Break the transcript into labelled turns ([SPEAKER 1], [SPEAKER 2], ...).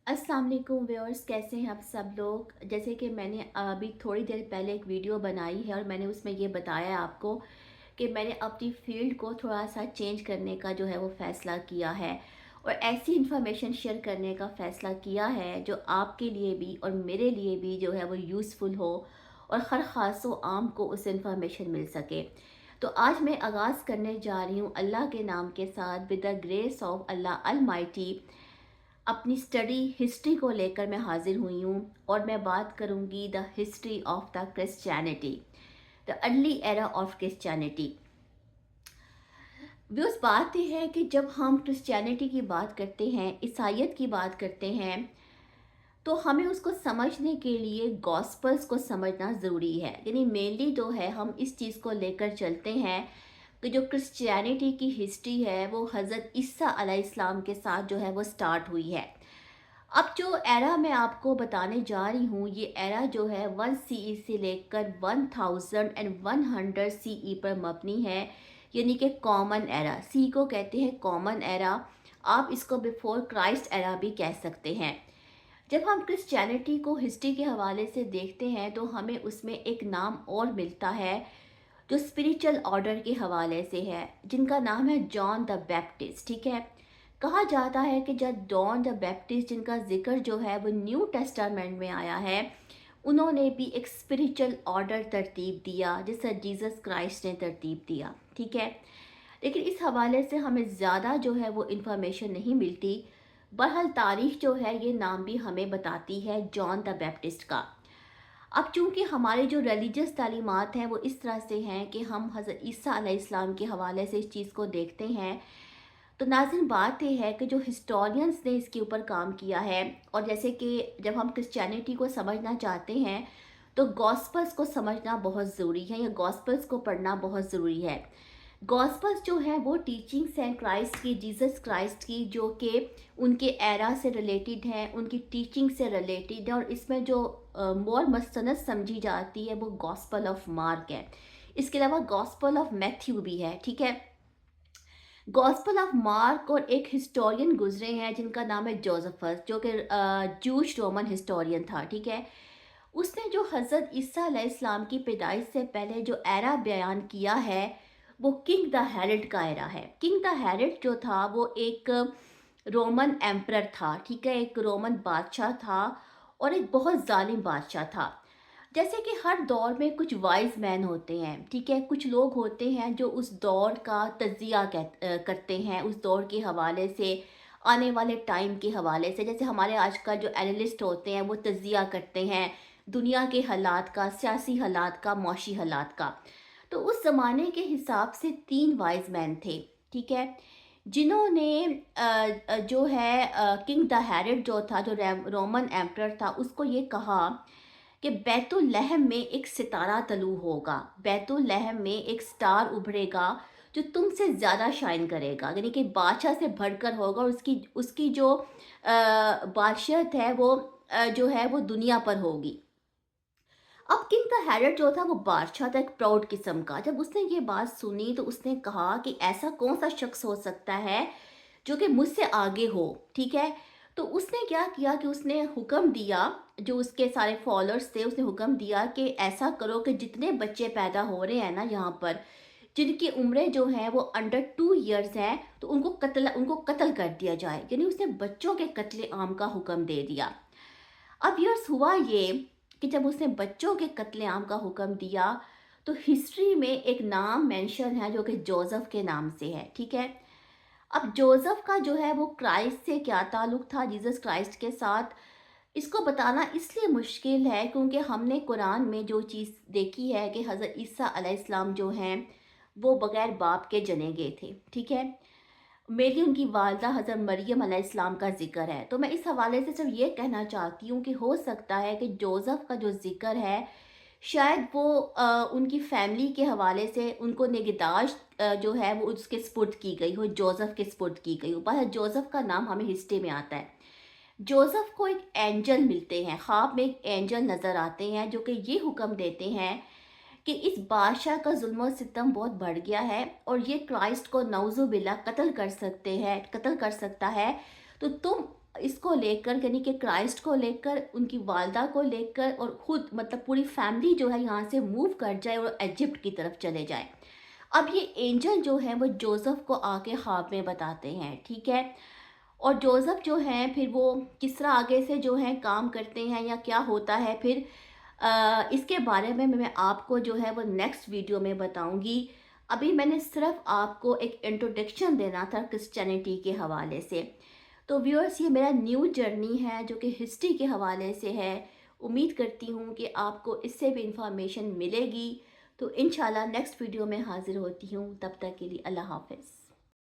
[SPEAKER 1] अस्सलाम वालेकुम व्यूअर्स, कैसे हैं आप सब लोग। जैसे कि मैंने अभी थोड़ी देर पहले एक वीडियो बनाई है और मैंने उसमें ये बताया है आपको कि मैंने अपनी फ़ील्ड को थोड़ा सा चेंज करने का जो है वो फ़ैसला किया है और ऐसी इन्फॉर्मेशन शेयर करने का फ़ैसला किया है जो आपके लिए भी और मेरे लिए भी जो है वो यूज़फुल हो और हर ख़ास व आम को उस इन्फॉर्मेशन मिल सके। तो आज मैं आगाज़ करने जा रही हूँ अल्लाह के नाम के साथ, with the grace of Allah Almighty. अपनी स्टडी हिस्ट्री को लेकर मैं हाजिर हुई हूँ और मैं बात करूँगी the history of the Christianity, the early era of Christianity. Views, बात यह है कि जब हम क्रिश्चियनिटी की बात करते हैं, ईसाइयत की बात करते हैं, तो हमें उसको समझने के लिए गॉस्पल्स को समझना ज़रूरी है। यानी मेनली जो है हम इस चीज़ को लेकर चलते हैं कि जो क्रिश्चियनिटी की हिस्ट्री है वो हज़रत ईसा अलैहिस्सलाम के साथ जो है वो स्टार्ट हुई है। अब जो एरा मैं आपको बताने जा रही हूँ, ये एरा जो है 1 सीई से लेकर 1100 सीई पर मबनी है। यानी कि कॉमन एरा, सी को कहते हैं कॉमन एरा। आप इसको बिफोर क्राइस्ट एरा भी कह सकते हैं। जब हम क्रिश्चियनिटी को हिस्ट्री के हवाले से देखते हैं तो हमें उसमें एक नाम और मिलता है जो स्पिरिचुअल ऑर्डर के हवाले से है, जिनका नाम है जॉन द बैप्टिस्ट। ठीक है, कहा जाता है कि जब जॉन द बैप्टिस्ट, जिनका जिक्र जो है वो न्यू टेस्टामेंट में आया है, उन्होंने भी एक स्पिरिचुअल ऑर्डर तरतीब दिया जिसे जीसस क्राइस्ट ने तरतीब दिया। ठीक है, लेकिन इस हवाले से हमें ज़्यादा जो है वो इन्फॉर्मेशन नहीं मिलती। बहरहाल तारीख जो है ये नाम भी हमें बताती है जॉन द बैप्टिस्ट का। अब चूंकि हमारे जो रिलीजियस तालीमात हैं वो इस तरह से हैं कि हम हज़रत ईसा अलैहिस्सलाम के हवाले से इस चीज़ को देखते हैं। तो नाज़रीन, बात यह है कि जो हिस्टोरियंस ने इसके ऊपर काम किया है, और जैसे कि जब हम क्रिश्चियनिटी को समझना चाहते हैं तो गॉस्पल्स को समझना बहुत ज़रूरी है, या गॉस्पल्स को पढ़ना बहुत ज़रूरी है। गॉस्पल्स जो हैं वो टीचिंग्स हैं क्राइस्ट की, जीसस क्राइस्ट की, जो कि उनके एरा से रिलेटेड हैं, उनकी टीचिंग से रिलेटेड है। और इसमें जो मोर मस्तनद समझी जाती है वो गॉस्पल ऑफ मार्क है। इसके अलावा गॉस्पल ऑफ मैथ्यू भी है। ठीक है, गॉस्पल ऑफ मार्क और एक हिस्टोरियन गुजरे हैं जिनका नाम है जोसेफस, जो कि जूश रोमन हिस्टोरियन था। ठीक है, उसने जो हज़रत ईसा अलैहिस्सलाम की पैदाइश से पहले जो एरा बयान किया है वो किंग द हेरोड का एरा है। किंग द हेरोड जो था वो एक रोमन एम्परर था। ठीक है, एक रोमन बादशाह था और एक बहुत जालिम बादशाह था। जैसे कि हर दौर में कुछ वाइज मैन होते हैं। ठीक है, कुछ लोग होते हैं जो उस दौर का तज्जिया करते हैं, उस दौर के हवाले से, आने वाले टाइम के हवाले से। जैसे हमारे आज का जो एनालिस्ट होते हैं वो तज्जिया करते हैं दुनिया के हालात का, सियासी हालात का, मौशी हालात का। तो उस ज़माने के हिसाब से 3 वाइज मैन थे। ठीक है, जिन्होंने जो है किंग द हेरोड जो था, जो रोमन एम्परर था, उसको ये कहा कि बैतुल लहम में एक सितारा तलू होगा, बैतुल लहम में एक स्टार उभरेगा जो तुमसे ज़्यादा शाइन करेगा, यानी कि बादशाह से बढ़कर होगा। और उसकी उसकी जो बादशाहत है वो जो है वो दुनिया पर होगी। अब किंग द हेरोड जो था वो बादशाह था, एक प्राउड किस्म का। जब उसने ये बात सुनी तो उसने कहा कि ऐसा कौन सा शख्स हो सकता है जो कि मुझसे आगे हो। ठीक है, तो उसने क्या किया कि उसने हुक्म दिया, जो उसके सारे फॉलोअर्स थे, उसने हुक्म दिया कि ऐसा करो कि जितने बच्चे पैदा हो रहे हैं ना यहाँ पर, जिनकी उम्रें जो हैं वो अंडर 2 इयर्स हैं, तो उनको कत्ल कर दिया जाए। यानी उसने बच्चों के कत्ले आम का हुक्म दे दिया। अब यर्स हुआ ये कि जब उसने बच्चों के कत्लेआम का हुक्म दिया तो हिस्ट्री में एक नाम मेंशन है जो कि जोसेफ के नाम से है। ठीक है, अब जोसेफ का जो है वो क्राइस्ट से क्या ताल्लुक था, जीसस क्राइस्ट के साथ, इसको बताना इसलिए मुश्किल है क्योंकि हमने कुरान में जो चीज़ देखी है कि हज़रत ईसा अलैहिस्सलाम जो हैं वो बग़ैर बाप के जने गए थे। ठीक है, मेरी उनकी वालदा हज़रत मरियम अलैहिस्सलाम का ज़िक्र है। तो मैं इस हवाले से सिर्फ ये कहना चाहती हूँ कि हो सकता है कि जोसेफ का जो ज़िक्र है शायद वो उनकी फैमिली के हवाले से उनको निगहदाश्त जो है वो उसके स्पुर्द की गई हो, जोसेफ के स्पुर्द की गई हो। पर जोसेफ का नाम हमें हिस्ट्री में आता है। जोसेफ को एक एंजल मिलते हैं, ख्वाब में एक एंजल नज़र आते हैं जो कि ये हुक्म देते हैं कि इस बादशाह का जुल्म और सितम बहुत बढ़ गया है और ये क्राइस्ट को नौजुबिल्ला कत्ल कर सकते हैं, कत्ल कर सकता है। तो तुम اس کو لے کر یعنی کہ کرائسٹ کو لے کر ان کی والدہ کو لے کر اور خود مطلب پوری فیملی جو ہے یہاں سے موو کر جائے اور ایجپٹ کی طرف چلے جائیں۔ اب یہ اینجل جو ہیں وہ جوزف کو آ کے خواب میں بتاتے ہیں، ٹھیک ہے؟ اور جوزف جو ہیں پھر وہ کس طرح آگے سے جو ہیں کام کرتے ہیں یا کیا ہوتا ہے پھر اس کے بارے میں آپ کو جو ہے وہ نیکسٹ ویڈیو میں بتاؤں گی۔ ابھی میں نے صرف آپ کو ایک انٹروڈکشن دینا تھا کرسچینٹی کے حوالے سے۔ تو ویورس یہ میرا نیو جرنی ہے جو کہ ہسٹری کے حوالے سے ہے۔ امید کرتی ہوں کہ آپ کو اس سے بھی انفارمیشن ملے گی۔ تو انشاءاللہ نیکسٹ ویڈیو میں حاضر ہوتی ہوں، تب تک کے لیے اللہ حافظ۔